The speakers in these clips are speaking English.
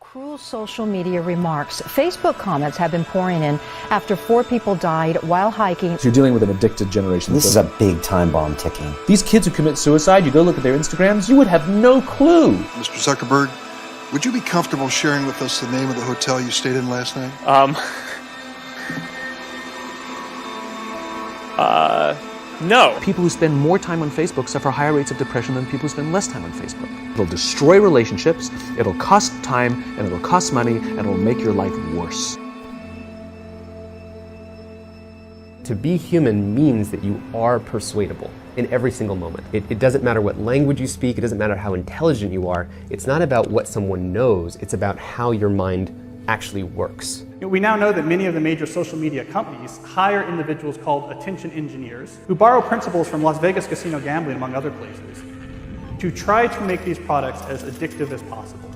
Cruel social media remarks. Facebook comments have been pouring in after 4 people died while hiking. So you're dealing with an addicted generation. This is a big time bomb ticking. These kids who commit suicide, you go look at their Instagrams, you would have no clue. Mr. Zuckerberg, would you be comfortable sharing with us the name of the hotel you stayed in last night? No. People who spend more time on Facebook suffer higher rates of depression than people who spend less time on Facebook. It'll destroy relationships, it'll cost time, and it'll cost money, and it'll make your life worse. To be human means that you are persuadable in every single moment. It doesn't matter what language you speak, it doesn't matter how intelligent you are. It's not about what someone knows, it's about how your mind actually works. We now know that many of the major social media companies hire individuals called attention engineers who borrow principles from Las Vegas casino gambling, among other places, to try to make these products as addictive as possible.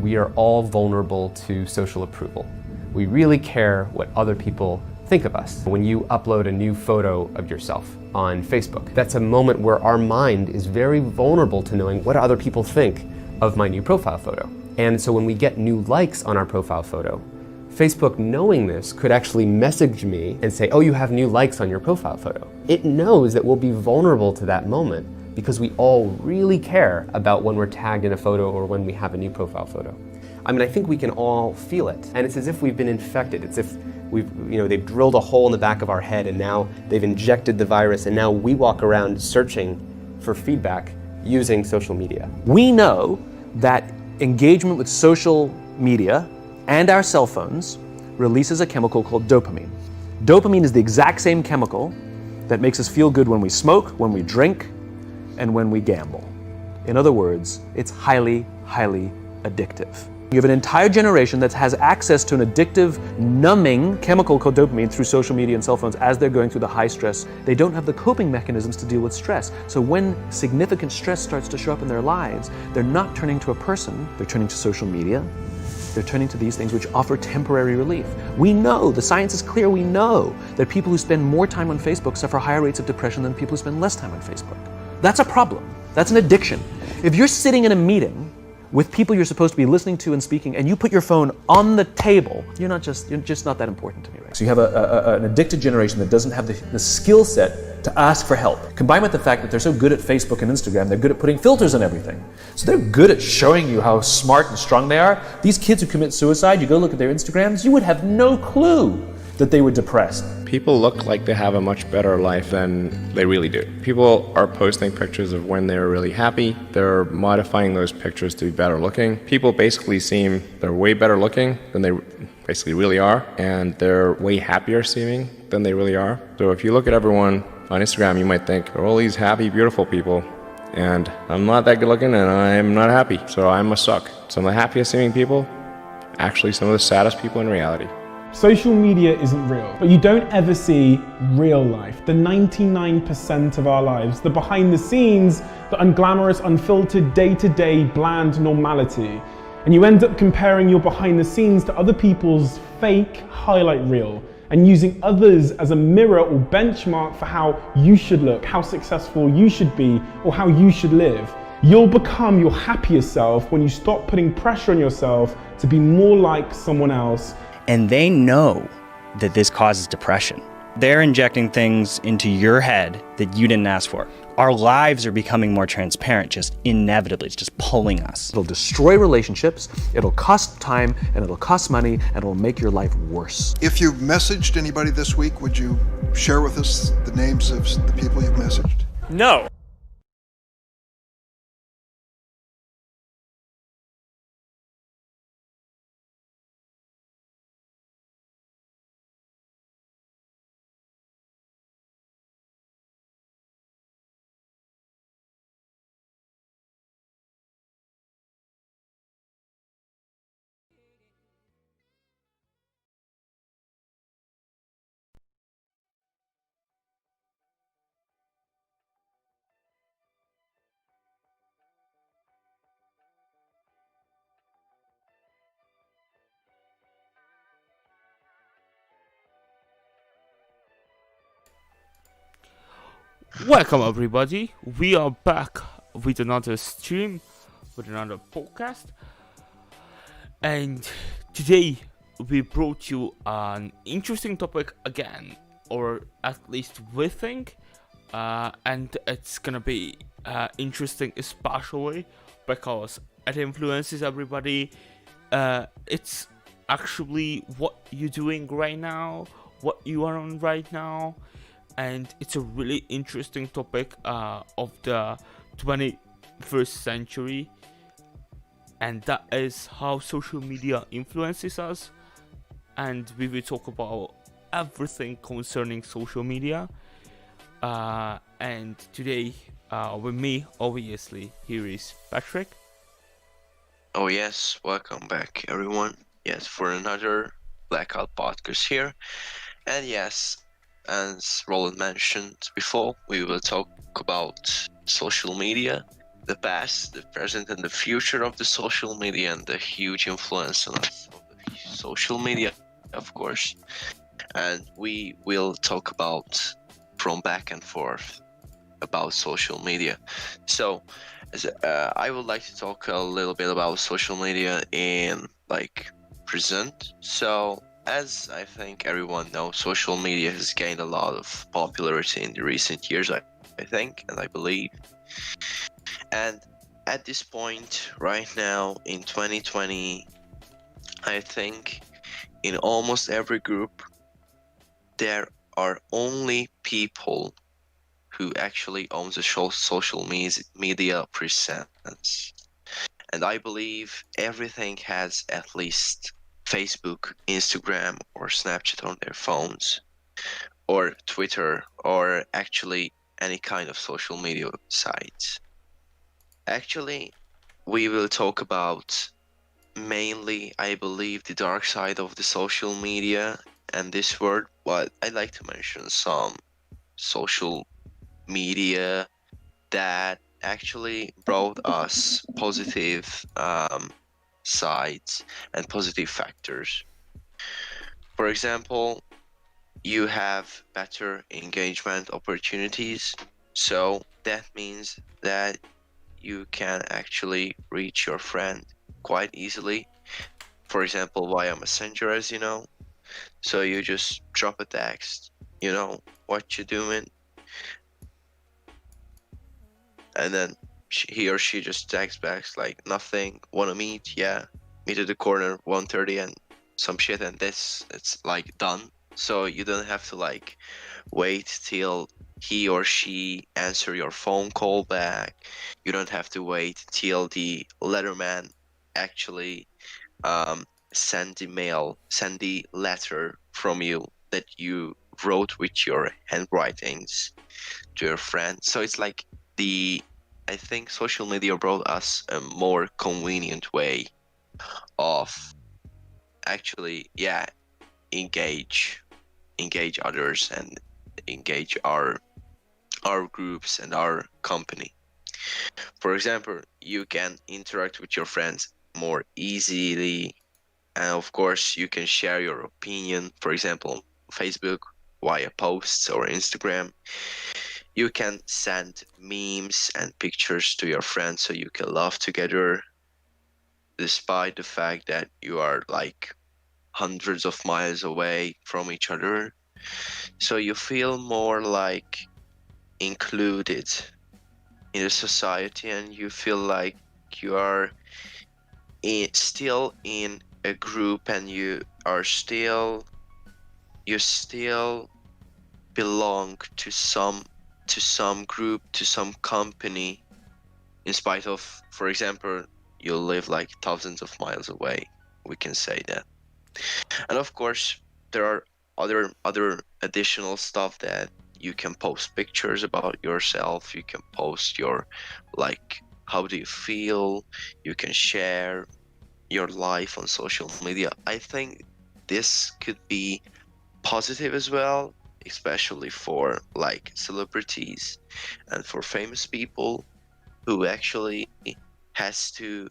We are all vulnerable to social approval. We really care what other people think of us. When you upload a new photo of yourself on Facebook, that's a moment where our mind is very vulnerable to knowing what other people think of my new profile photo. And so when we get new likes on our profile photo, Facebook, knowing this, could actually message me and say, oh, you have new likes on your profile photo. It knows that we'll be vulnerable to that moment because we all really care about when we're tagged in a photo or when we have a new profile photo. I mean, I think we can all feel it. And it's as if we've been infected. It's if they've drilled a hole in the back of our head and now they've injected the virus and now we walk around searching for feedback using social media. We know that engagement with social media and our cell phones releases a chemical called dopamine. Dopamine is the exact same chemical that makes us feel good when we smoke, when we drink, and when we gamble. In other words, it's highly, highly addictive. You have an entire generation that has access to an addictive, numbing chemical called dopamine through social media and cell phones as they're going through the high stress. They don't have the coping mechanisms to deal with stress. So when significant stress starts to show up in their lives, they're not turning to a person, they're turning to social media. They're turning to these things which offer temporary relief. We know, the science is clear, we know that people who spend more time on Facebook suffer higher rates of depression than people who spend less time on Facebook. That's a problem. That's an addiction. If you're sitting in a meeting with people you're supposed to be listening to and speaking, and you put your phone on the table, you're just not that important to me, right? So you have an addicted generation that doesn't have the skill set to ask for help. Combined with the fact that they're so good at Facebook and Instagram, they're good at putting filters on everything. So they're good at showing you how smart and strong they are. These kids who commit suicide, you go look at their Instagrams, you would have no clue that they were depressed. People look like they have a much better life than they really do. People are posting pictures of when they're really happy. They're modifying those pictures to be better looking. People basically seem they're way better looking than they basically really are, and they're way happier seeming than they really are. So if you look at everyone on Instagram, you might think they're all these happy, beautiful people, and I'm not that good looking and I'm not happy, so I must suck. Some of the happiest seeming people, actually some of the saddest people in reality. Social media isn't real, but you don't ever see real life, the 99% of our lives, the behind the scenes, the unglamorous, unfiltered, day-to-day, bland normality. And you end up comparing your behind the scenes to other people's fake highlight reel and using others as a mirror or benchmark for how you should look, how successful you should be, or how you should live. You'll become your happier self when you stop putting pressure on yourself to be more like someone else. And they know that this causes depression. They're injecting things into your head that you didn't ask for. Our lives are becoming more transparent, just inevitably. It's just pulling us. It'll destroy relationships, it'll cost time, and it'll cost money, and it'll make your life worse. If you've messaged anybody this week, would you share with us the names of the people you've messaged? No. Welcome everybody, we are back with another stream, with another podcast, and today we brought you an interesting topic again, or at least we think, and it's gonna be interesting especially because it influences everybody. It's actually what you're doing right now, what you are on right now, and it's a really interesting topic of the 21st century, and that is how social media influences us. And we will talk about everything concerning social media. And today, with me, obviously, here is Patrick. Oh yes, welcome back everyone. Yes, for another Blackout podcast here. And yes, as Roland mentioned before, we will talk about social media, the past, the present, and the future of the social media, and the huge influence on us of the social media, of course. And we will talk about from back and forth about social media. So, I would like to talk a little bit about social media in like present. So, as I think everyone knows, social media has gained a lot of popularity in the recent years, I think, and I believe. And at this point, right now in 2020, I think in almost every group, there are only people who actually owns a social media presence. And I believe everything has at least Facebook, Instagram, or Snapchat on their phones, or Twitter, or actually any kind of social media sites. Actually, we will talk about mainly, I believe, the dark side of the social media and this world, but I'd like to mention some social media that actually brought us positive sides and positive factors. For example, you have better engagement opportunities, so that means that you can actually reach your friend quite easily. For example, via Messenger, as you know. So you just drop a text, what you're doing, and then he or she just texts back like nothing, wanna meet, yeah, meet at the corner 1:30 and some shit, and it's like done. So you don't have to like wait till he or she answer your phone call back. You don't have to wait till the letterman actually send the letter from you that you wrote with your handwritings to your friend. So it's like I think social media brought us a more convenient way of actually, yeah, engage others and engage our groups and our company. For example, you can interact with your friends more easily, and of course you can share your opinion, for example, on Facebook via posts or Instagram. You can send memes and pictures to your friends so you can laugh together, despite the fact that you are like hundreds of miles away from each other. So you feel more like included in the society, and you feel like you are still in a group, and you still belong to some group, to some company, in spite of, for example, you live like thousands of miles away, we can say that. And of course, there are other additional stuff that you can post pictures about yourself, you can post your like how do you feel, you can share your life on social media. I think this could be positive as well, especially for like celebrities and for famous people who actually has to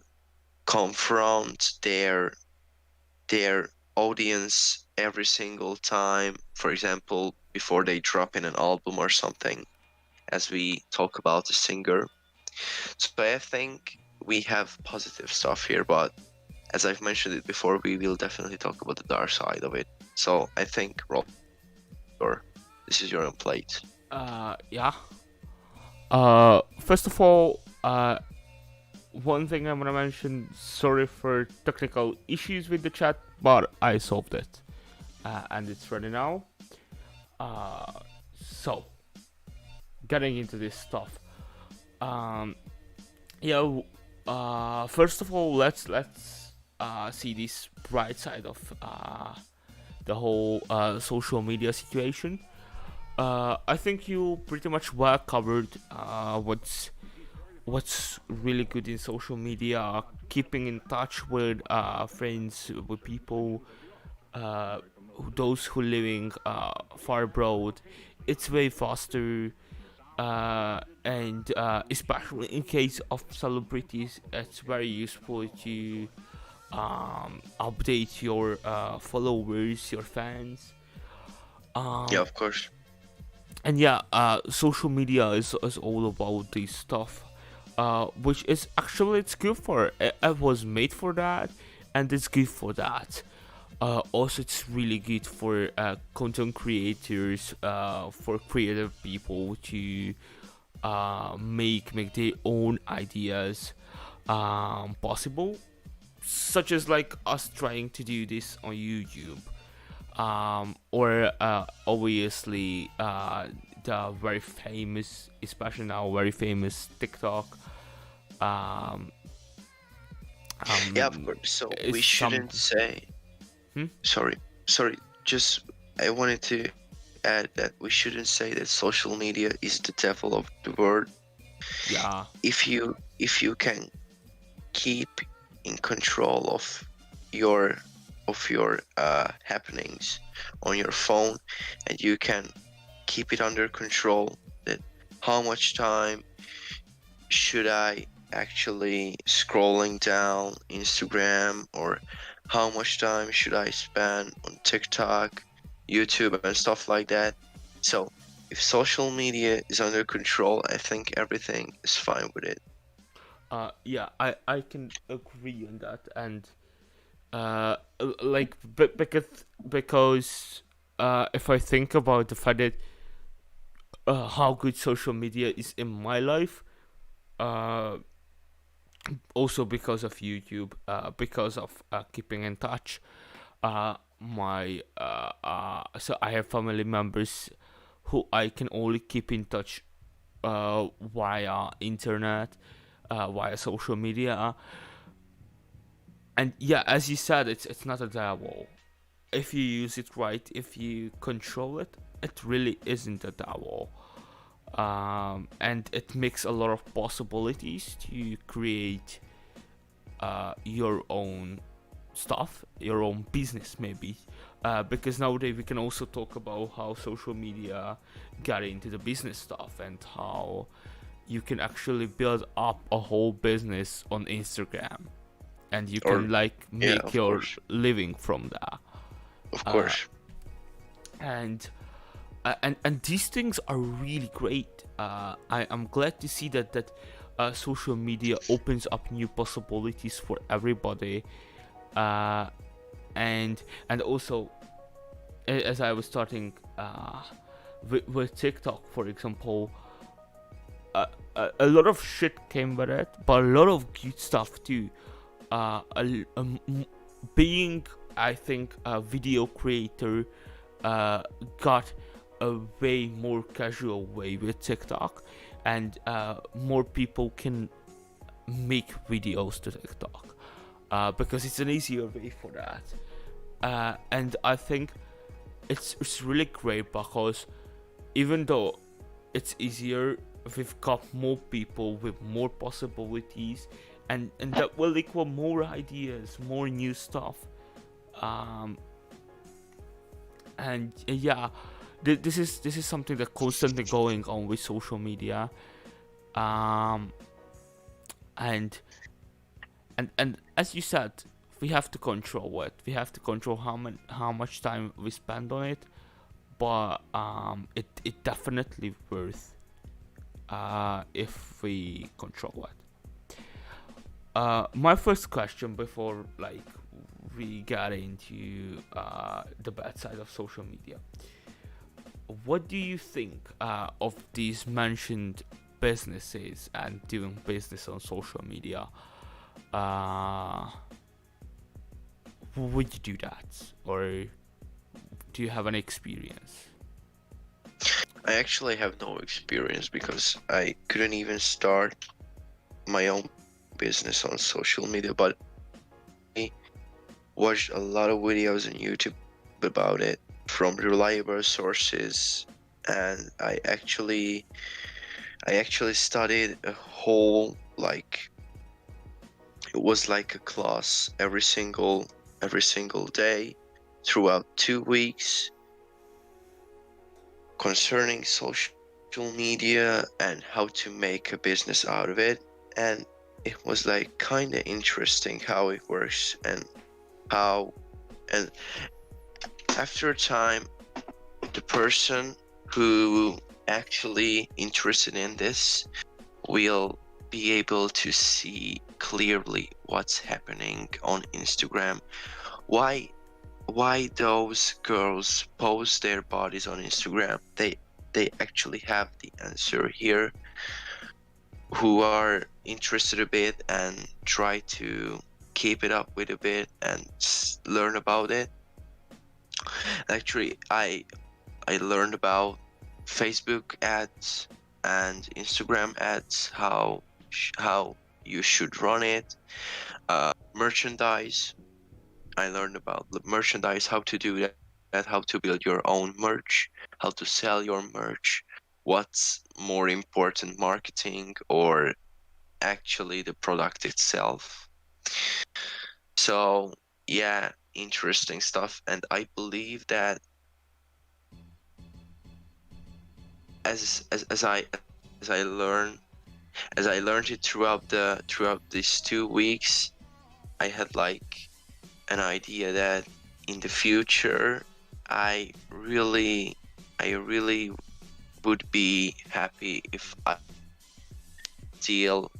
confront their audience every single time, for example, before they drop in an album or something, as we talk about a singer. So I think we have positive stuff here, but as I've mentioned it before, we will definitely talk about the dark side of it. So I think, Rob, this is your own plate. Yeah. First of all, one thing I'm gonna mention, sorry for technical issues with the chat, but I solved it. And it's ready now. So, getting into this stuff. First of all, let's see this bright side of the whole social media situation. I think you pretty much well covered what's really good in social media, keeping in touch with friends, with people, those who living far abroad. It's way faster, and especially in case of celebrities, it's very useful to update your followers, your fans. Yeah, of course. And yeah, social media is all about this stuff, which is actually it's good for it was made for that, and it's good for that. Also, it's really good for content creators, for creative people to make their own ideas possible, such as like us trying to do this on YouTube, or obviously the very famous, especially now very famous TikTok. Yeah, of course. So we shouldn't say. Sorry. Just I wanted to add that we shouldn't say that social media is the devil of the world. Yeah. If you can keep in control of your happenings on your phone, and you can keep it under control, that how much time should I actually scrolling down Instagram, or how much time should I spend on TikTok, YouTube, and stuff like that. So if social media is under control, I think everything is fine with it. Yeah, I can agree on that, and because if I think about the fact that how good social media is in my life, also because of YouTube, because of keeping in touch, so I have family members who I can only keep in touch via internet, via social media. And yeah, as you said, it's not a devil. If you use it right, if you control it, it really isn't a devil. And it makes a lot of possibilities to create your own stuff, your own business maybe. Because nowadays we can also talk about how social media got into the business stuff, and how you can actually build up a whole business on Instagram, and you can make your living from that. Of course. And these things are really great. I am glad to see that social media opens up new possibilities for everybody, and also, as I was starting with TikTok, for example, a lot of shit came with it, but a lot of good stuff too. Being, I think, a video creator got a way more casual way with TikTok, and more people can make videos to TikTok because it's an easier way for that. And I think it's really great, because even though it's easier, we've got more people with more possibilities, and that will equal more ideas, more new stuff. And yeah, this is something that constantly going on with social media. And as you said, we have to control it. We have to control how much time we spend on it. But it definitely worth if we control it. My first question before we got into the bad side of social media. What do you think of these mentioned businesses and doing business on social media? Would you do that, or do you have any experience? I actually have no experience because I couldn't even start my own business on social media, but I watched a lot of videos on YouTube about it from reliable sources, and I actually studied a whole, like, it was like a class every single day throughout 2 weeks concerning social media and how to make a business out of it. And it was like kind of interesting how it works and after a time, the person who actually interested in this will be able to see clearly what's happening on Instagram. Why those girls post their bodies on Instagram? They actually have the answer here, who are interested a bit and try to keep it up with a bit and learn about it. Actually, I learned about Facebook ads and Instagram ads, how you should run it. Merchandise. I learned about the merchandise, how to do that, how to build your own merch, how to sell your merch. What's more important, marketing or actually the product itself? So yeah, interesting stuff. And I believe that as I learn as I learned it throughout these 2 weeks, I had like an idea that in the future I really would be happy if I deal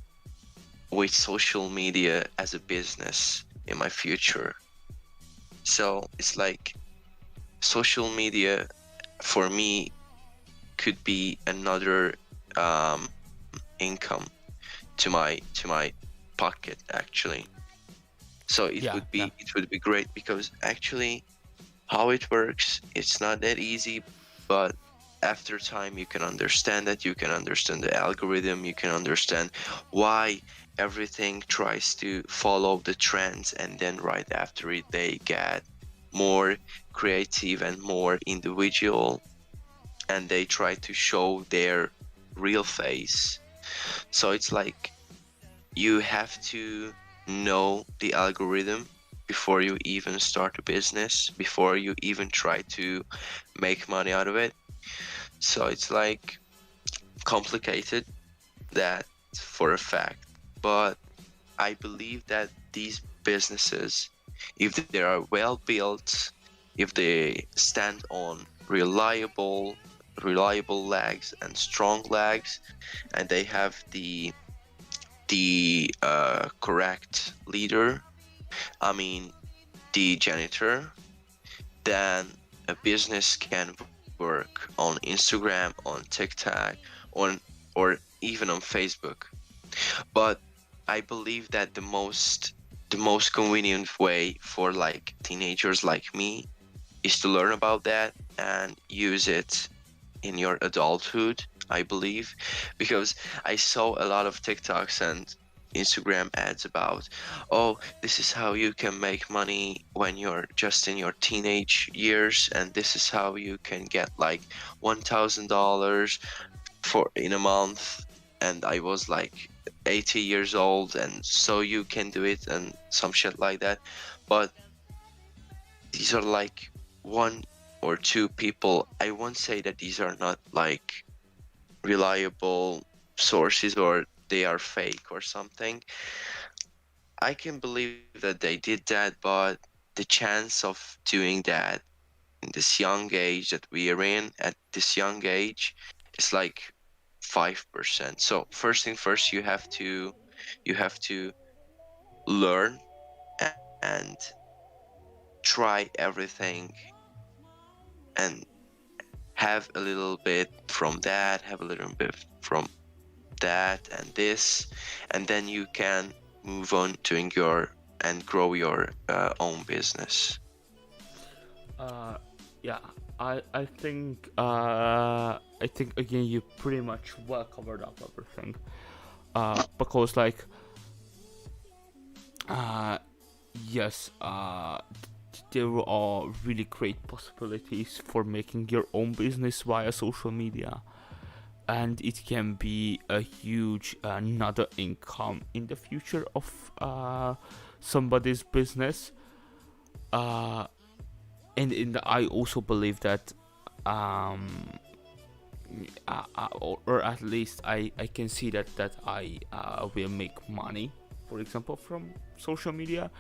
with social media as a business in my future. So it's like social media for me could be another income to my pocket actually. So it would be great because actually how it works, it's not that easy, but after time you can understand that, you can understand the algorithm, you can understand why everything tries to follow the trends, and then right after it they get more creative and more individual, and they try to show their real face. So it's like you have to know the algorithm before you even start a business, before you even try to make money out of it. So it's like complicated, that for a fact. But I believe that these businesses, if they are well built, if they stand on reliable legs and strong legs, and they have the correct leader, I mean the janitor, then a business can work on Instagram, on TikTok, or even on Facebook. But I believe that the most convenient way for like teenagers like me is to learn about that and use it in your adulthood, I believe, because I saw a lot of TikToks and Instagram ads about, oh, this is how you can make money when you're just in your teenage years, and this is how you can get like $1,000 for in a month. And I was like 80 years old, and so you can do it and some shit like that. But these are like one or two people. I won't say that these are not like reliable sources or they are fake or something. I can believe that they did that, but the chance of doing that in this young age that we are in, at this young age, is like 5%. So first thing first, you have to learn and try everything, and have a little bit from that, have a little bit from that and this, and then you can move on doing your and grow your own business. Yeah, I think again you pretty much well covered up everything. Because like yes, there are really great possibilities for making your own business via social media, and it can be a huge another income in the future of somebody's business. And I also believe that or at least I can see that I will make money, for example, from social media,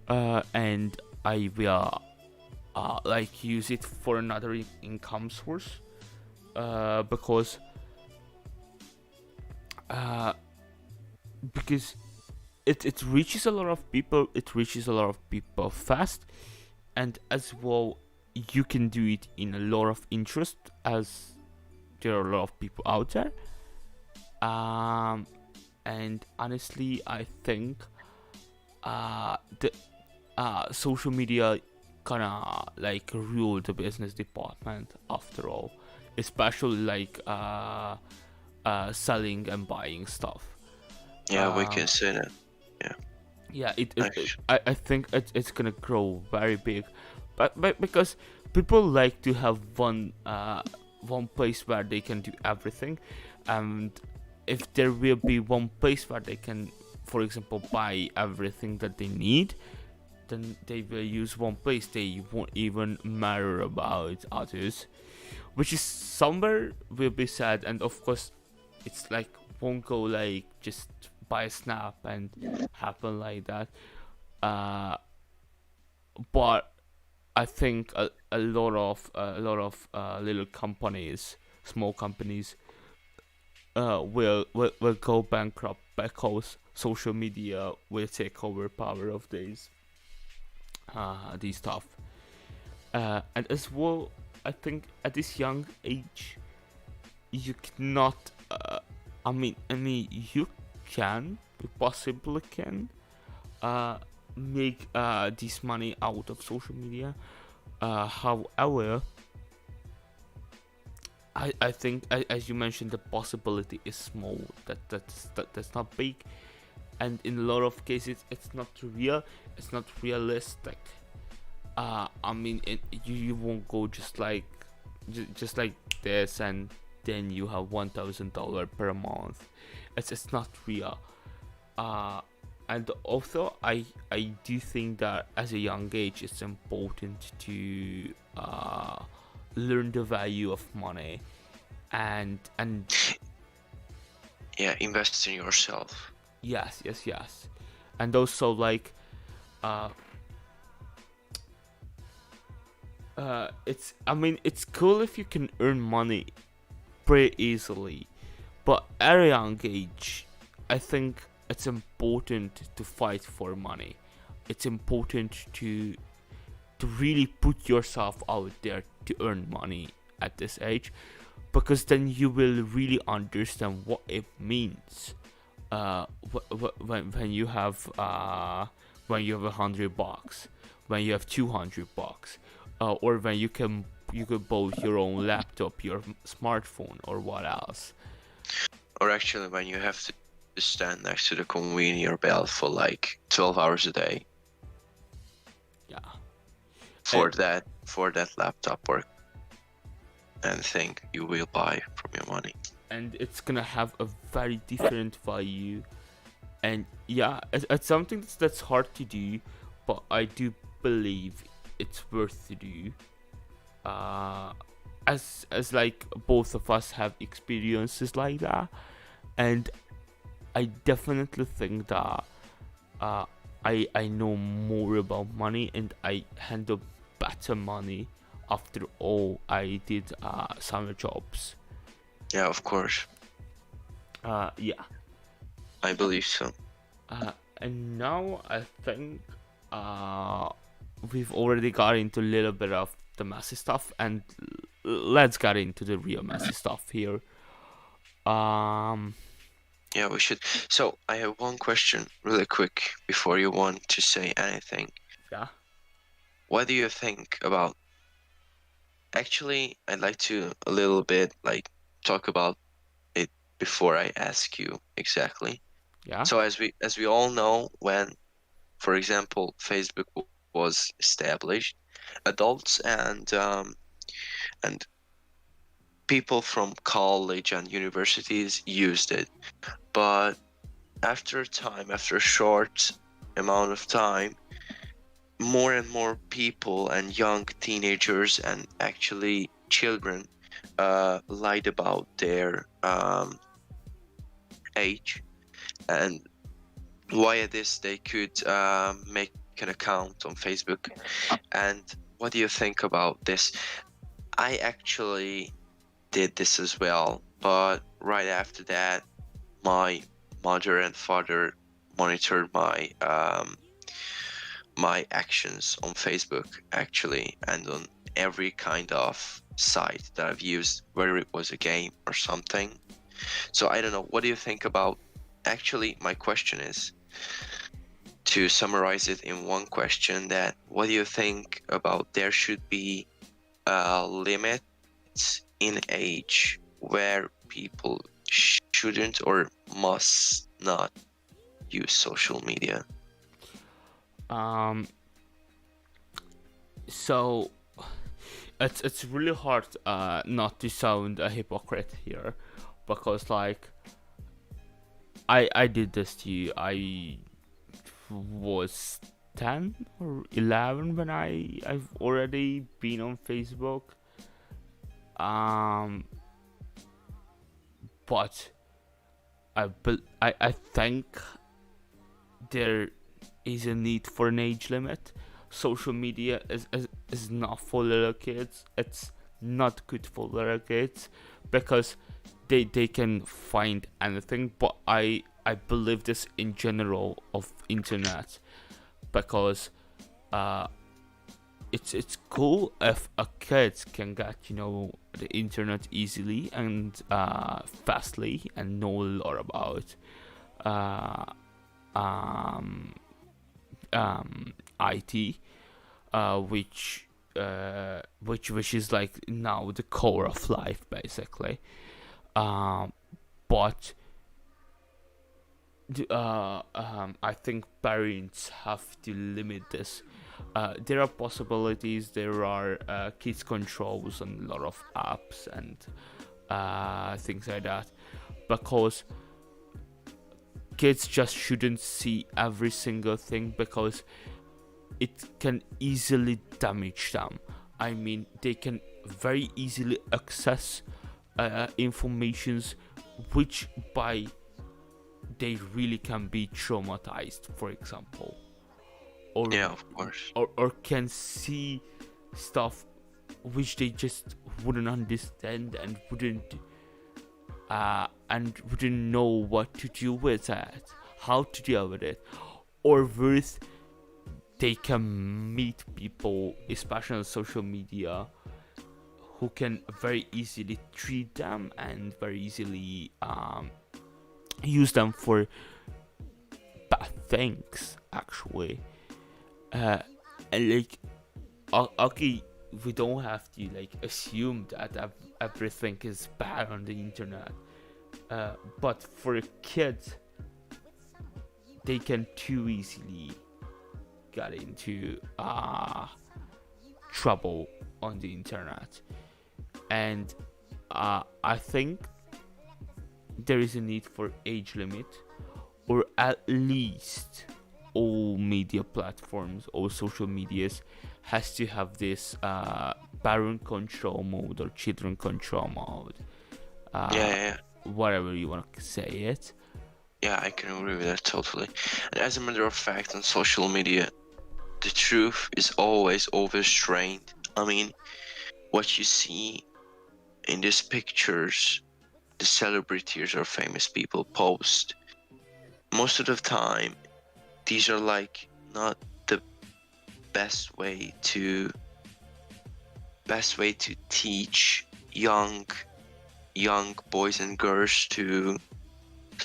and I will like use it for another income source, because it reaches a lot of people. It reaches a lot of people fast, and as well you can do it in a lot of interest, as there are a lot of people out there. And honestly, I think the social media kinda like rule the business department after all, especially like selling and buying stuff. Yeah, we can say that. Yeah, I think it's gonna grow very big, but because people like to have one place where they can do everything, and if there will be one place where they can, for example, buy everything that they need, then they will use one place. They won't even matter about others, which is somewhere will be sad. And of course, it's like won't go like just by a snap and happen like that. But I think a lot of little companies, small companies, will go bankrupt because social media will take over power of these stuff. And as well, I think at this young age, you cannot. I mean, you can, you possibly can, make this money out of social media. However, I think as you mentioned, the possibility is small. That's not big, and in a lot of cases, it's not real. It's not realistic. I mean, you won't go just like this, and then you have $1,000 per month. It's not real. And also, I do think that as a young age, it's important to learn the value of money, and Yeah, invest in yourself. yes, and also like it's cool if you can earn money pretty easily, but at a young age, I think it's important to fight for money. It's important to really put yourself out there to earn money at this age, because then you will really understand what it means when you have $100, when you have $200, or when you could buy your own laptop, your smartphone, or what else. Or actually, when you have to stand next to the conveyor belt for like 12 hours a day. Yeah. For that laptop or anything you will buy from your money. And it's gonna have a very different value. And yeah, it's something that's hard to do, but I do believe it's worth to do. As like both of us have experiences like that, and I definitely think that I know more about money, and I handle better money after all I did summer jobs. Yeah, of course. Yeah. I believe so. And now I think we've already got into a little bit of the messy stuff, and let's get into the real messy stuff here. Yeah, we should. So I have one question really quick before you want to say anything. Yeah. What do you think about Actually, I'd like to a little bit like talk about it before I ask you exactly. Yeah. So as we all know, when, for example, Facebook was established, adults and people from college and universities used it. But after a time, after a short amount of time, more and more people and young teenagers and actually children lied about their age, and via this they could make an account on Facebook. And what do you think about this? I actually did this as well, but right after that, my mother and father monitored my actions on Facebook actually, and on every kind of site that I've used, whether it was a game or something. So I don't know, what do you think about, actually my question is, to summarize it in one question, that what do you think about there should be a limit in age where people shouldn't or must not use social media? So it's really hard not to sound a hypocrite here, because like I did this to you. I was 10 or 11 when I've already been on Facebook. But I think there is a need for an age limit. Social media is not for little kids. It's not good for little kids because they can find anything. But I believe this in general of internet, because it's cool if a kid can get the internet easily and fastly and know a lot about IT, which is like now the core of life basically. But I think parents have to limit this. There are possibilities. There are kids controls and a lot of apps and things like that, because kids just shouldn't see every single thing, because it can easily damage them. I mean, they can very easily access informations which by they really can be traumatized, for example, or yeah, of course, or can see stuff which they just wouldn't understand and wouldn't know what to do with it, how to deal with it, or worse, they can meet people, especially on social media, who can very easily treat them and very easily use them for bad things actually. And like okay, we don't have to like assume that everything is bad on the internet, but for a kid, they can too easily get into trouble on the internet. And I think there is a need for age limit, or at least all media platforms, all social medias has to have this parent control mode or children control mode. yeah. Whatever you want to say it. Yeah, I can agree with that totally. And as a matter of fact, on social media, the truth is always overstrained. I mean, what you see in these pictures, the celebrities or famous people post, most of the time, these are like not the best way to teach young boys and girls to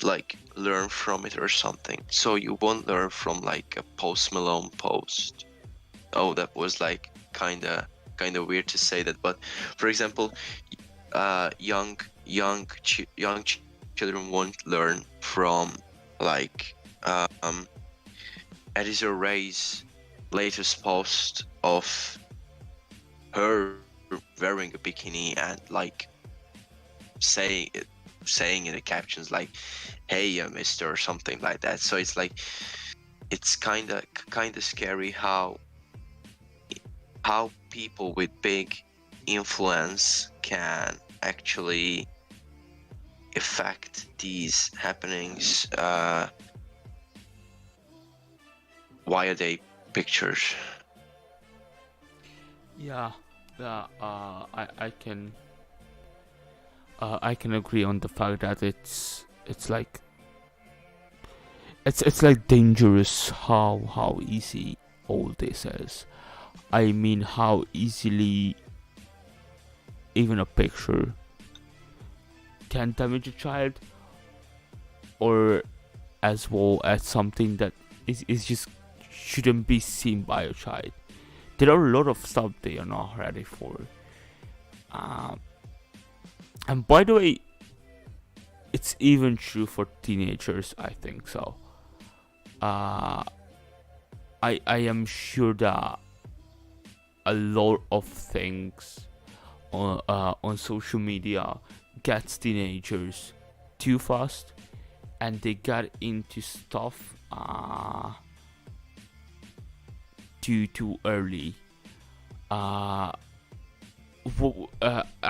like learn from it or something. So you won't learn from like a Post Malone post. Oh, that was like kinda kind of weird to say that, but for example, young children won't learn from like Editor Ray's latest post of her wearing a bikini and like saying in the captions like, "Hey, Mister," or something like that. So it's like, it's kind of scary how people with big influence can actually affect these happenings via their pictures. Yeah, I can agree on the fact that it's like dangerous how easy all this is. I mean, how easily even a picture can damage a child, or as well as something that is just shouldn't be seen by a child. There are a lot of stuff they are not ready for. And by the way, it's even true for teenagers, I think so. I am sure that a lot of things on social media gets teenagers too fast, and they get into stuff too early. I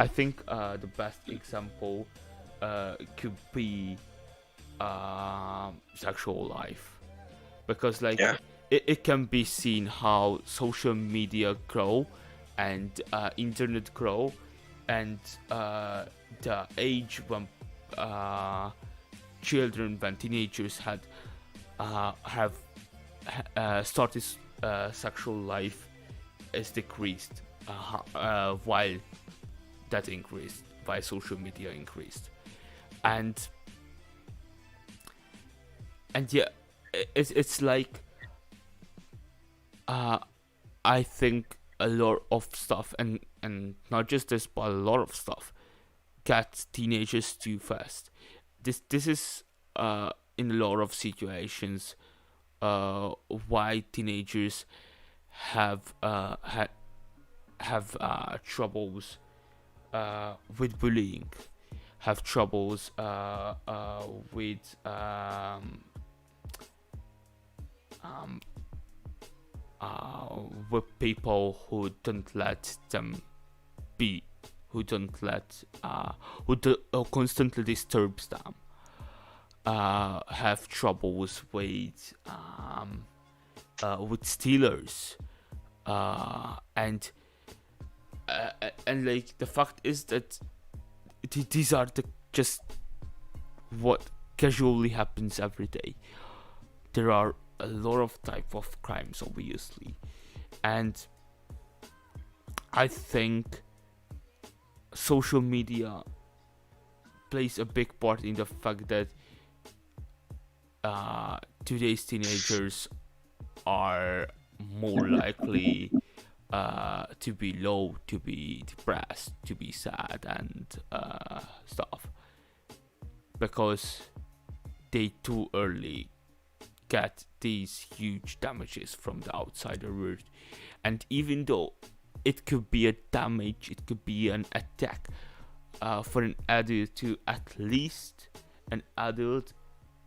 think the best example could be sexual life, because like it can be seen how social media grow and internet grow, and the age when when teenagers have started sexual life is decreased, while that increased, while social media increased, and yeah, it's like I think a lot of stuff, and not just this, but a lot of stuff gets teenagers too fast. This is in a lot of situations why teenagers have troubles with bullying, have troubles with people who don't let them be, who don't let who constantly disturbs them, have troubles with stealers, and like the fact is that these are just what casually happens every day. There are a lot of type of crimes, obviously, and I think social media plays a big part in the fact that today's teenagers are more likely to be low, to be depressed, to be sad, and stuff, because they too early get these huge damages from the outsider world. And even though it could be a damage, it could be an attack for an adult, to at least an adult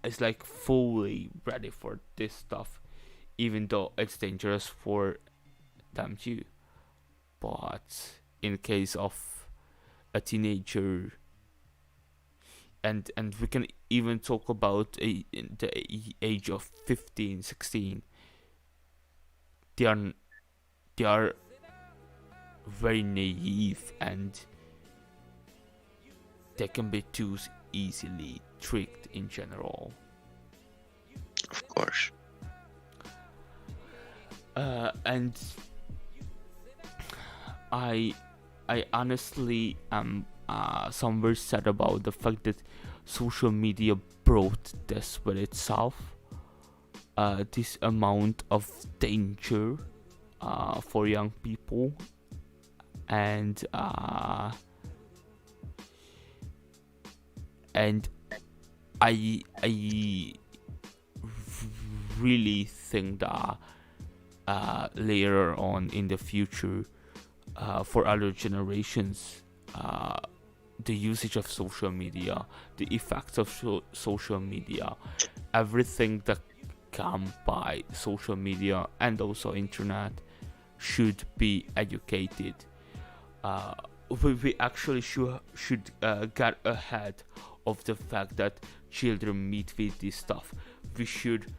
is like fully ready for this stuff, even though it's dangerous for them too. But in case of a teenager, and we can even talk about the age of 15, 16, they are very naive, and they can be too easily tricked in general. Of course. And I honestly am somewhere sad about the fact that social media brought this with itself, this amount of danger for young people, and I really think that later on in the future, for other generations, the usage of social media, the effects of social media, everything that come by social media and also internet should be educated. We actually should get ahead of the fact that children meet with this stuff. We should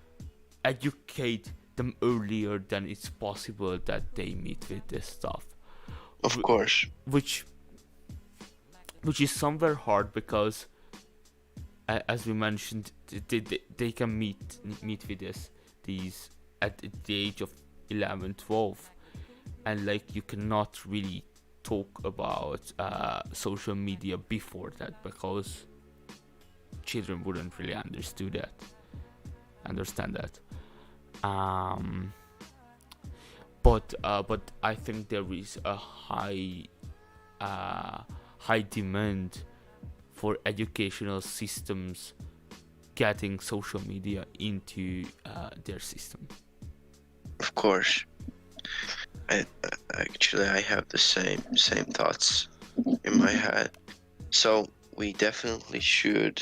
educate them earlier than it's possible that they meet with this stuff. Of course. Which is somewhere hard because, as we mentioned, they can meet with these at the age of 11, 12, and like you cannot really talk about social media before that because children wouldn't really understand that. But I think there is a high demand for educational systems getting social media into their system. Of course. I have the same thoughts in my head. So we definitely should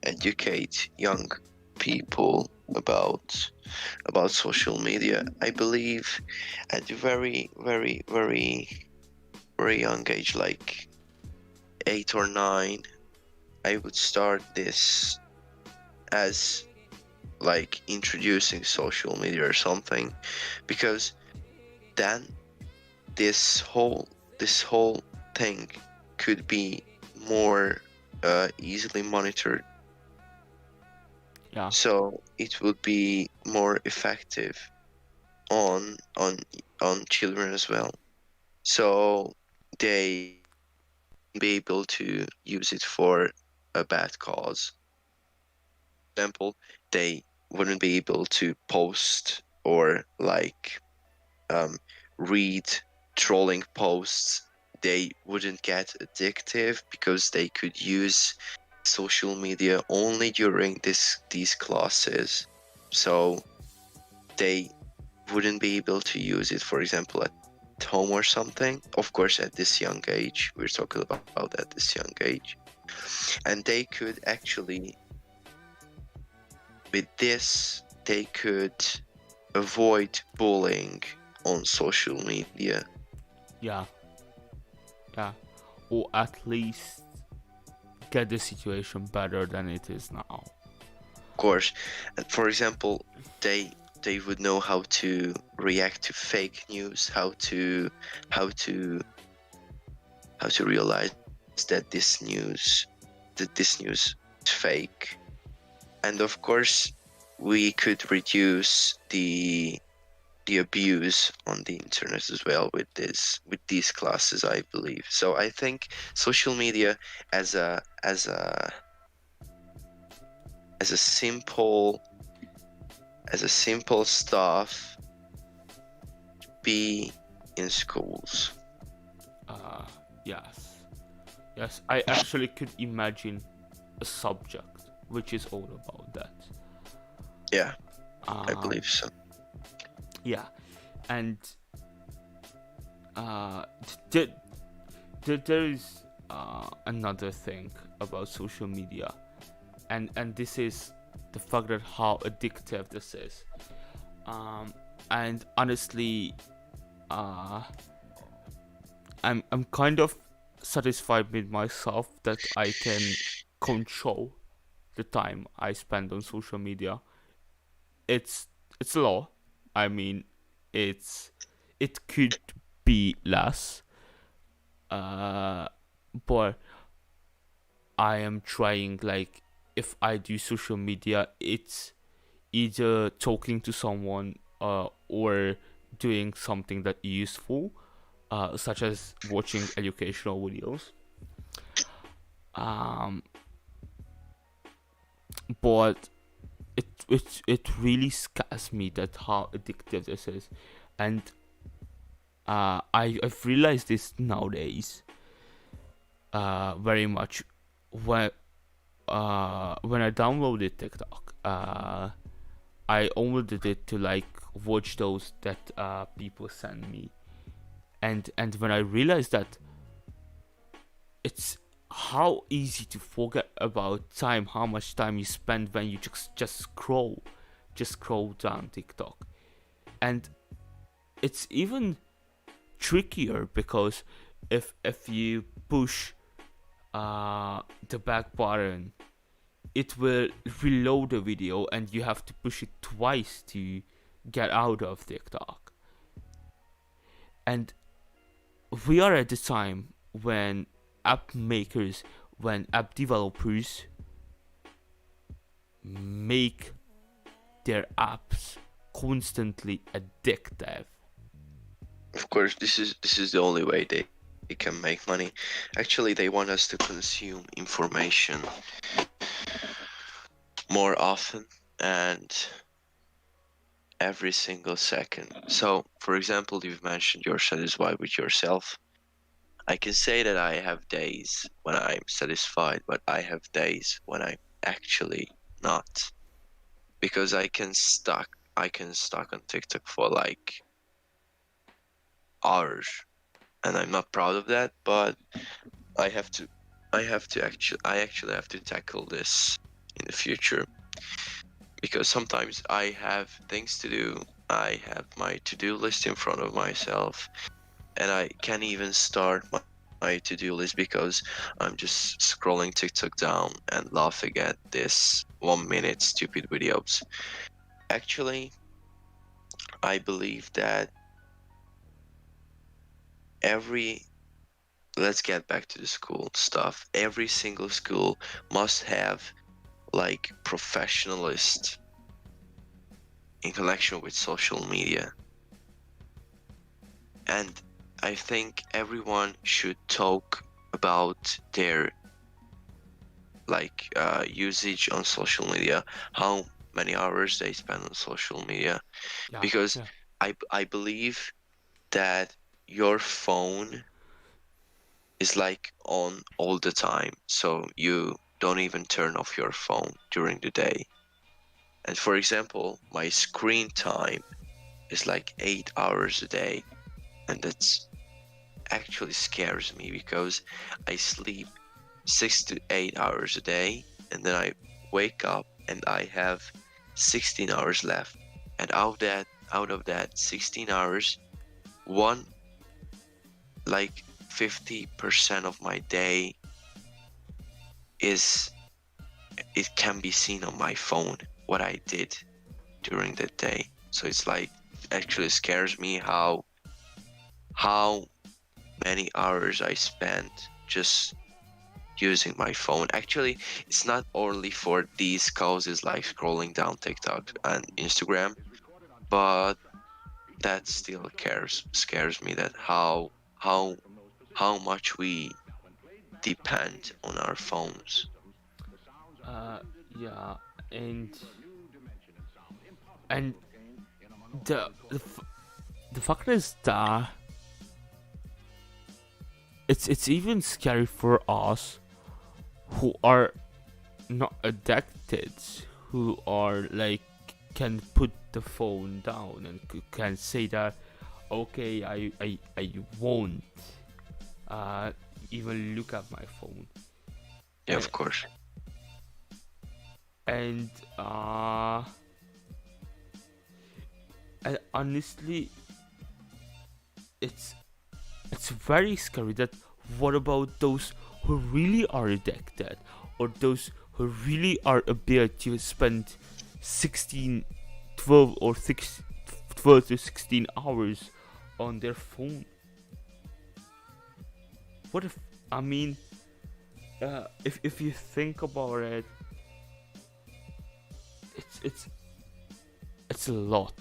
educate young people about social media. I believe at a very young age, like 8 or 9, I would start this as like introducing social media or something, because then this whole thing could be more easily monitored. Yeah. So it would be more effective on children as well. So they be able to use it for a bad cause. For example, they wouldn't be able to post or like read trolling posts. They wouldn't get addictive because they could use social media only during these classes. So they wouldn't be able to use it, for example, at home or something. Of course, at this young age, we're talking about at this young age. And they could actually, with this, they could avoid bullying on social media. Yeah. Or at least get the situation better than it is now. Of course. And for example, they would know how to react to fake news, how to realize that this news is fake. And of course, we could reduce the abuse on the internet as well with these classes, I believe. So I think social media as a simple stuff be in schools. Yes, I actually could imagine a subject which is all about that. Yeah, I believe so. Yeah, and there is another thing about social media, and this is the fact that how addictive this is. And honestly, I'm kind of satisfied with myself that I can control the time I spend on social media. It's low. I mean, it could be less, but I am trying. Like, if I do social media, it's either talking to someone or doing something that is useful, such as watching educational videos. But it really scares me that how addictive this is, and I've realized this nowadays very much when I downloaded TikTok. I only did it to like watch those that people send me, and when I realized that it's how easy to forget about time, how much time you spend when you just scroll down TikTok. And it's even trickier because if you push the back button, it will reload the video and you have to push it twice to get out of TikTok. And we are at the time when app makers, when app developers make their apps constantly addictive. Of course, this is the only way they can make money. Actually, they want us to consume information more often and every single second. So, for example, you've mentioned you're satisfied with yourself. I can say that I have days when I'm satisfied, but I have days when I'm actually not. Because I can stuck on TikTok for like hours, and I'm not proud of that, but I actually have to tackle this in the future, because sometimes I have things to do. I have my to-do list in front of myself, and I can't even start my to-do list because I'm just scrolling TikTok down and laughing at this 1 minute stupid videos. Actually, I believe that let's get back to the school stuff. Every single school must have like professionalist in connection with social media. And I think everyone should talk about their usage on social media, how many hours they spend on social media, because I believe that your phone is like on all the time, so you don't even turn off your phone during the day. And for example, my screen time is like 8 hours a day, and that's actually scares me because I sleep 6 to 8 hours a day, and then I wake up and I have 16 hours left. And out of that 16 hours, like 50% of my day it can be seen on my phone what I did during that day. So it's like actually scares me how many hours I spent just using my phone. Actually, it's not only for these causes like scrolling down TikTok and Instagram, but that still scares me that how much we depend on our phones. Yeah, and the fact is that it's even scary for us who are not addicted, who are like can put the phone down and can say that okay, I won't even look at my phone. Yeah, of course. And honestly, it's very scary that what about those who really are addicted, or those who really are able to spend 12 to 16 hours on their phone? What if, I mean, if you think about it, it's a lot,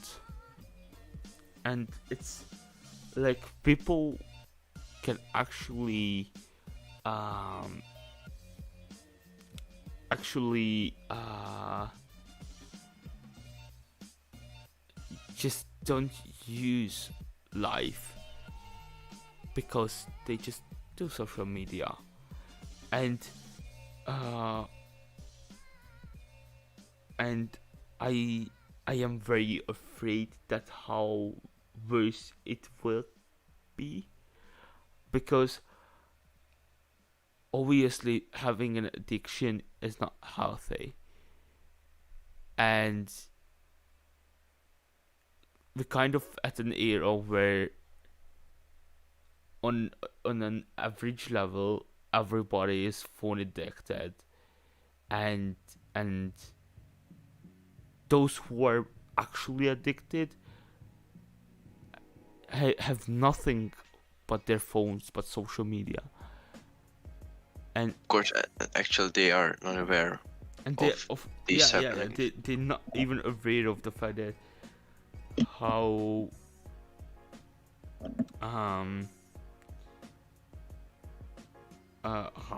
and it's like people can actually just don't use life because they just do social media. And I am very afraid that how worse it will be, because obviously having an addiction is not healthy, and we're kind of at an era where on an average level everybody is phone addicted, and those who are actually addicted have nothing but their phones, but social media. And of course, actually, they are not aware of these happening. they're not even aware of the fact that how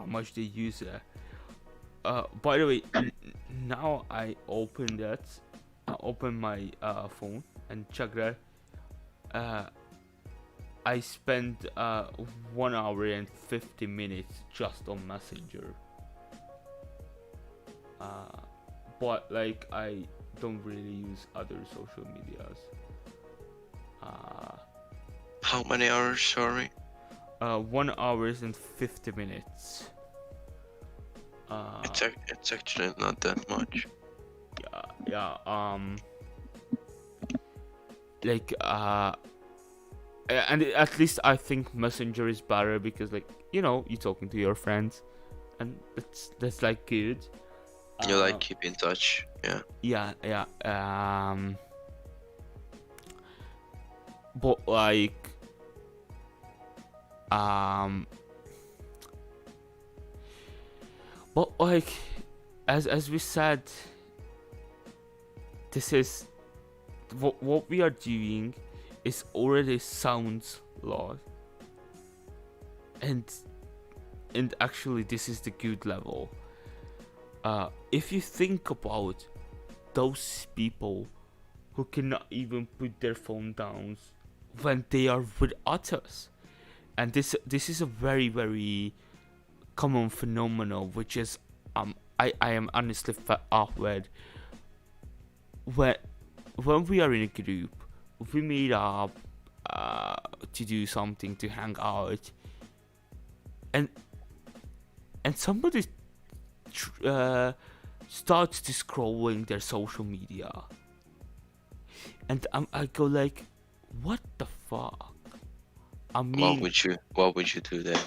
much they use it. By the way, now I open my phone and check that. I spent 1 hour and 50 minutes just on Messenger. But like I don't really use other social medias. How many hours, sorry? 1 hour and 50 minutes. It's actually not that much. And at least I think Messenger is better because, like, you know, you're talking to your friends, and that's like good. You like keep in touch, yeah. But like, as we said, this is what we are doing is already sounds loud, and actually this is the good level. If you think about those people who cannot even put their phone down when they are with others, and this is a very, very common phenomenon, which is I am honestly fed up with. When we are in a group, we meet up to do something, to hang out, and somebody starts to scrolling their social media, and I go like, what the fuck? I mean, what would you do then?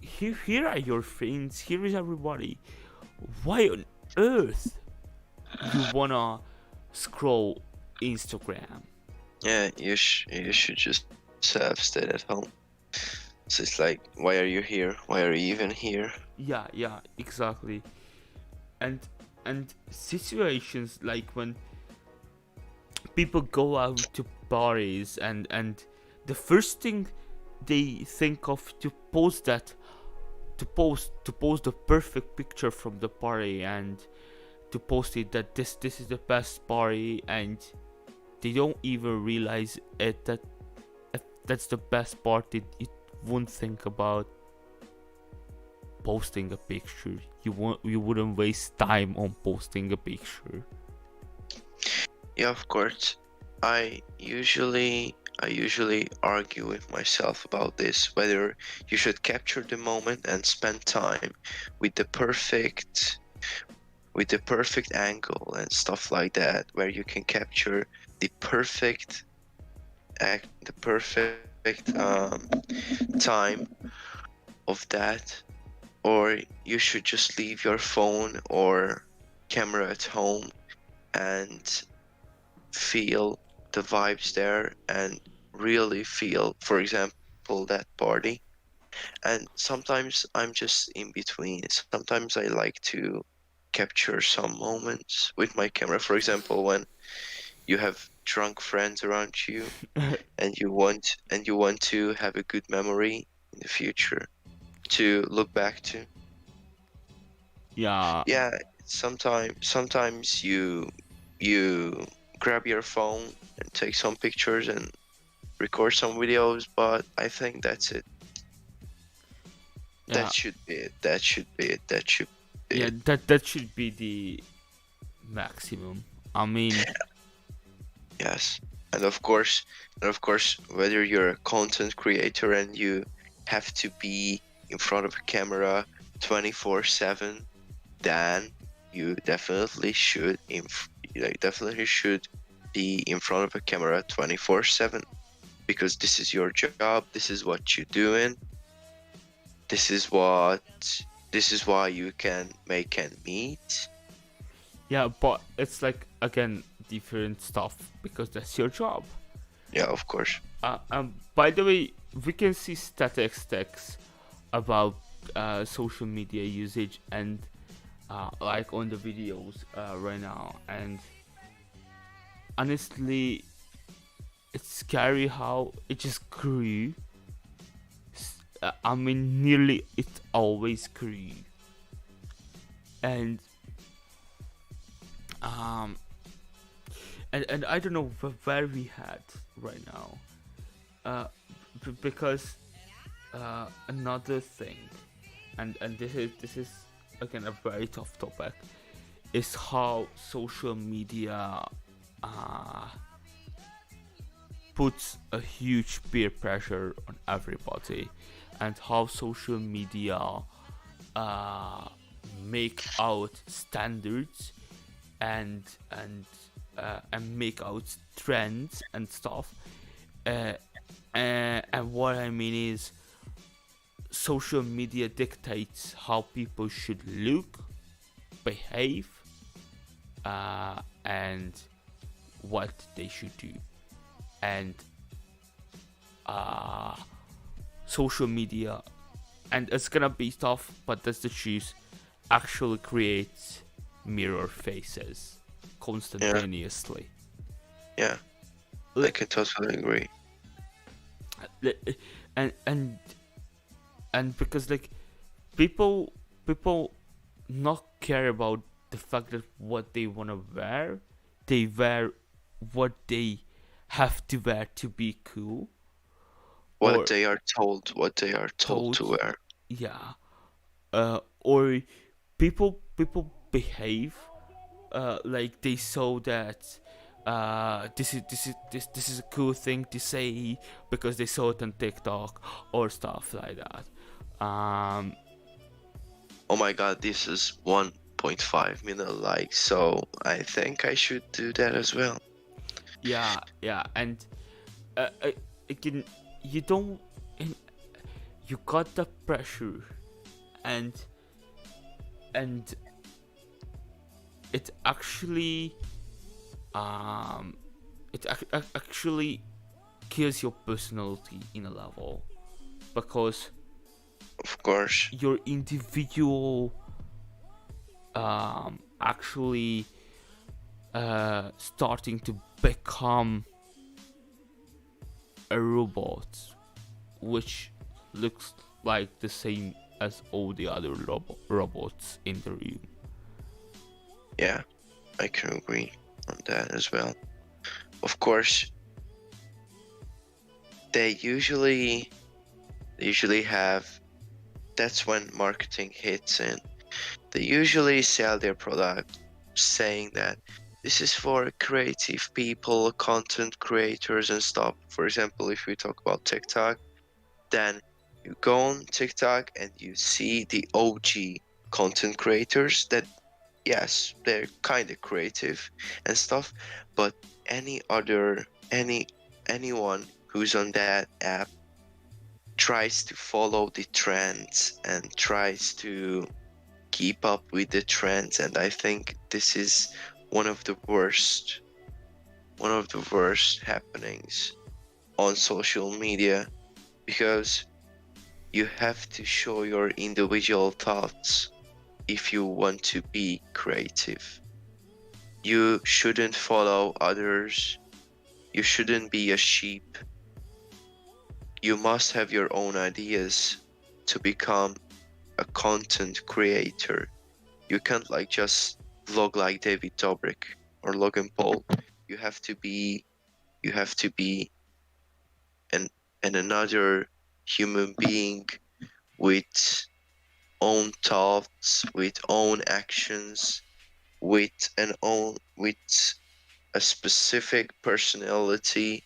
Here are your friends. Here is everybody. Why on earth you wanna scroll Instagram? Yeah, you should just have stayed at home. So it's like, why are you here? Why are you even here? Yeah, exactly. And situations like when people go out to parties, and the first thing they think of to post the perfect picture from the party, and to post it that this is the best party, and they don't even realize it, that if that's the best part, you wouldn't think about posting a picture. You wouldn't waste time on posting a picture. Yeah, of course. I usually argue with myself about this, whether you should capture the moment and spend time with the perfect angle and stuff like that, where you can capture the perfect time of that, or you should just leave your phone or camera at home and feel the vibes there and really feel, for example, that party. And sometimes I'm just in between. Sometimes I like to capture some moments with my camera, for example, when you have drunk friends around you and you want to have a good memory in the future to look back to. Yeah. Sometimes you grab your phone and take some pictures, and record some videos, but I think that's it. Yeah. That should be it. That should be it. That should be Yeah, it. that should be the maximum. I mean, Yes. And of course, whether you're a content creator and you have to be in front of a camera 24/7, then you definitely should be in front of a camera 24/7, because this is your job. This is what you're doing. This is why you can make ends meet. yeah, but it's like, again, different stuff because that's your job. Yeah, of course. By the way, we can see statistics about social media usage and like on the videos right now, and honestly, it's scary how it just grew. I mean, nearly it always grew, and and I don't know where we had right now, because another thing, and this is again a very tough topic, is how social media puts a huge peer pressure on everybody, and how social media make out standards and make out trends and stuff. And what I mean is, social media dictates how people should look, behave, and what they should do. And social media, and it's gonna be tough, but that's the truth, actually creates mirror faces constantly. Yeah, I can totally agree. And because like people not care about the fact that what they want to wear, they wear what they have to wear to be cool, What they are told to wear. Yeah. Or people behave like they saw that this is a cool thing to say because they saw it on TikTok or stuff like that. Oh my god, this is 1.5 million likes, so I think I should do that as well. Yeah, and again, you don't, you got the pressure, and it actually actually kills your personality in a level, because of course your individual actually starting to become a robot which looks like the same as all the other robots in the room. Yeah, I can agree on that as well. Of course, they usually have, that's when marketing hits in. They usually sell their product saying that this is for creative people, content creators and stuff. For example, if we talk about TikTok, then you go on TikTok and you see the OG content creators that, yes, they're kind of creative and stuff, but anyone who's on that app tries to follow the trends and tries to keep up with the trends, and I think this is one of the worst happenings on social media, because you have to show your individual thoughts if you want to be creative. You shouldn't follow others. You shouldn't be a sheep. You must have your own ideas to become a content creator. You can't like just vlog like David Dobrik or Logan Paul. You have to be and another human being with own thoughts, with own actions, with a specific personality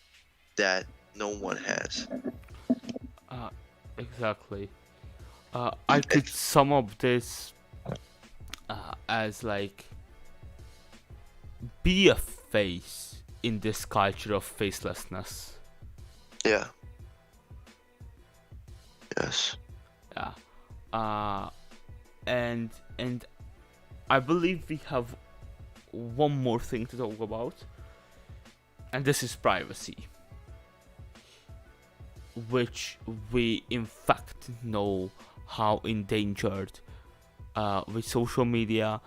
that no one has. Exactly. I could sum up this as like, be a face in this culture of facelessness. Yeah. Yes. Yeah. And I believe we have one more thing to talk about, and this is privacy, which we in fact know how endangered with social media.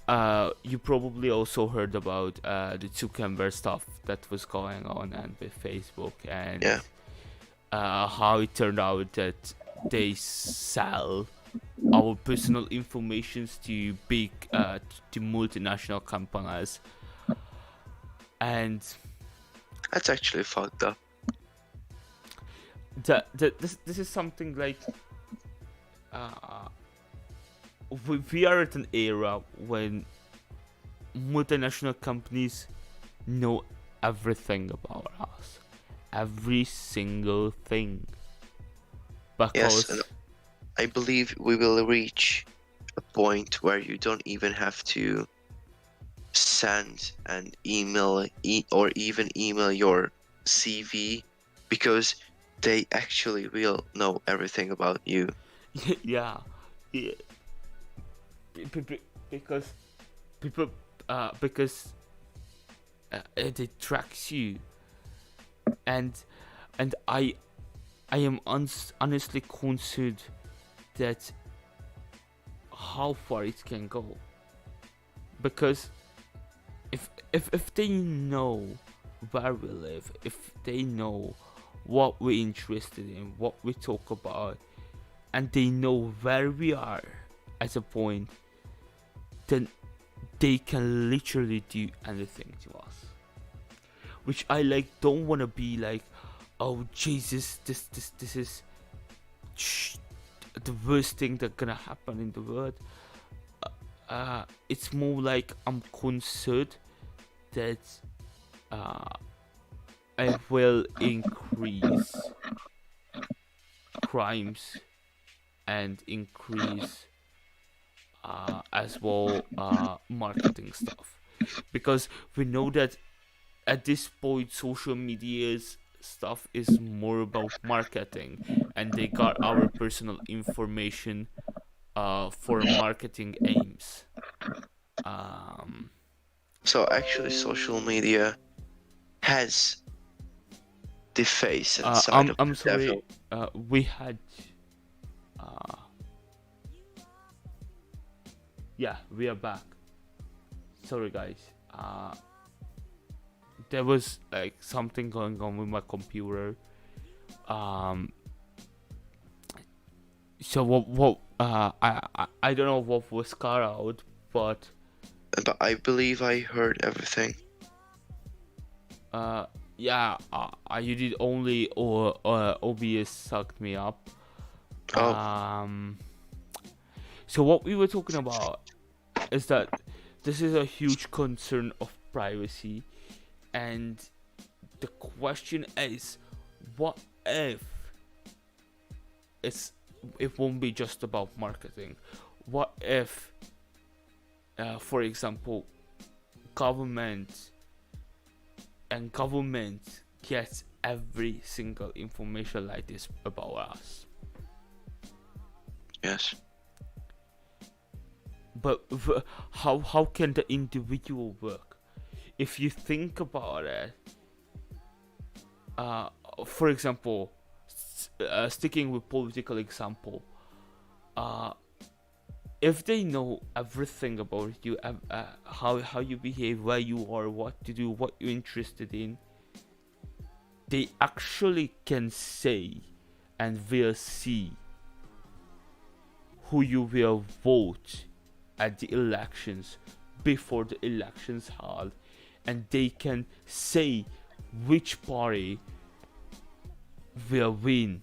You probably also heard about the Zuckerberg stuff that was going on and with Facebook, and how it turned out that they sell our personal informations to big to multinational companies, and that's actually fucked up. This is something like we are at an era when multinational companies know everything about us, every single thing, because yes, and I believe we will reach a point where you don't even have to send an email or even email your CV, because they actually will know everything about you. yeah. Because people because it tracks you, and I am honestly concerned that how far it can go, because if they know where we live, if they know what we're interested in, what we talk about, and they know where we are at a point, then they can literally do anything to us. Which I don't want to be like, oh Jesus, this is the worst thing that's gonna happen in the world. It's more like I'm concerned that it will increase crimes and increase as well marketing stuff, because we know that at this point social media's stuff is more about marketing, and they got our personal information for marketing aims. So actually social media has the face and side of I'm the sorry, devil. we had yeah, we are back. Sorry guys, there was like something going on with my computer. So what I don't know what was cut out, but I believe I heard everything. yeah, you did only or OBS sucked me up. So what we were talking about is that this is a huge concern of privacy, and the question is, what if it won't be just about marketing? What if for example government gets every single information like this about us? Yes. But how can the individual work? If you think about it, for example, sticking with political example, if they know everything about you, how you behave, where you are, what to do, what you're interested in, they actually can say and will see who you will vote at the elections before the elections held, and they can say which party will win,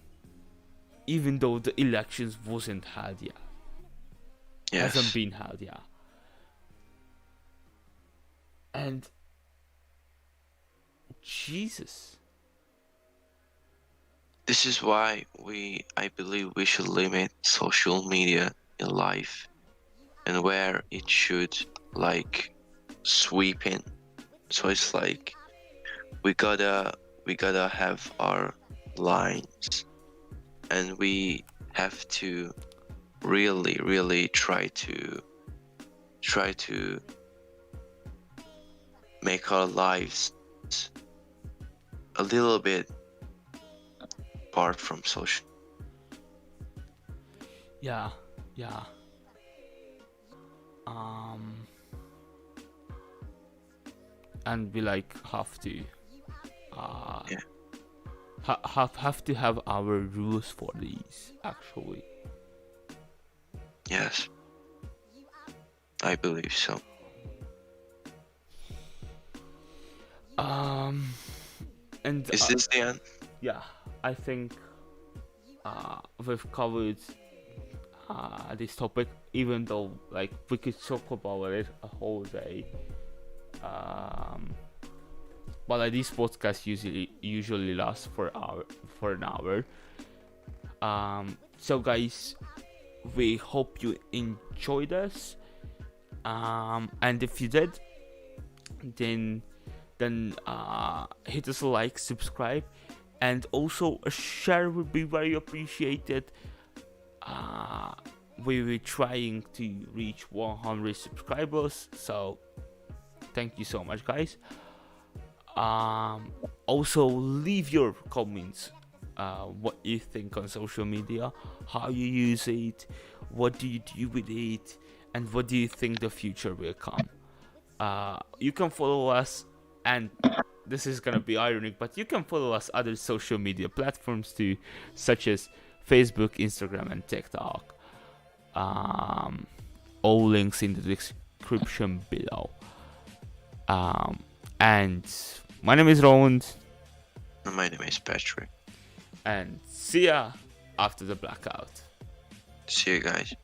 even though the elections wasn't held yet. Yes. Hasn't been held yet. And Jesus. This is why I believe we should limit social media in life, and where it should like sweep in. So it's like we gotta have our lines, and we have to really try to make our lives a little bit apart from social. Yeah. And we like have to have to have our rules for these, actually. Yes, I believe so. And Is this the end? yeah, I think we've covered this topic, even though like we could talk about it a whole day. But like these podcasts usually last for an hour. So guys, we hope you enjoyed us. And if you did, then hit us a like, subscribe, and also a share would be very appreciated. We were trying to reach 100 subscribers, so thank you so much, guys. Also leave your comments, what you think on social media, how you use it, what do you do with it, and what do you think the future will come. You can follow us, and this is gonna be ironic, but you can follow us other social media platforms too, such as Facebook, Instagram, and TikTok. All links in the description below. And my name is Roland. And my name is Patrick. And see ya after the blackout. See you guys.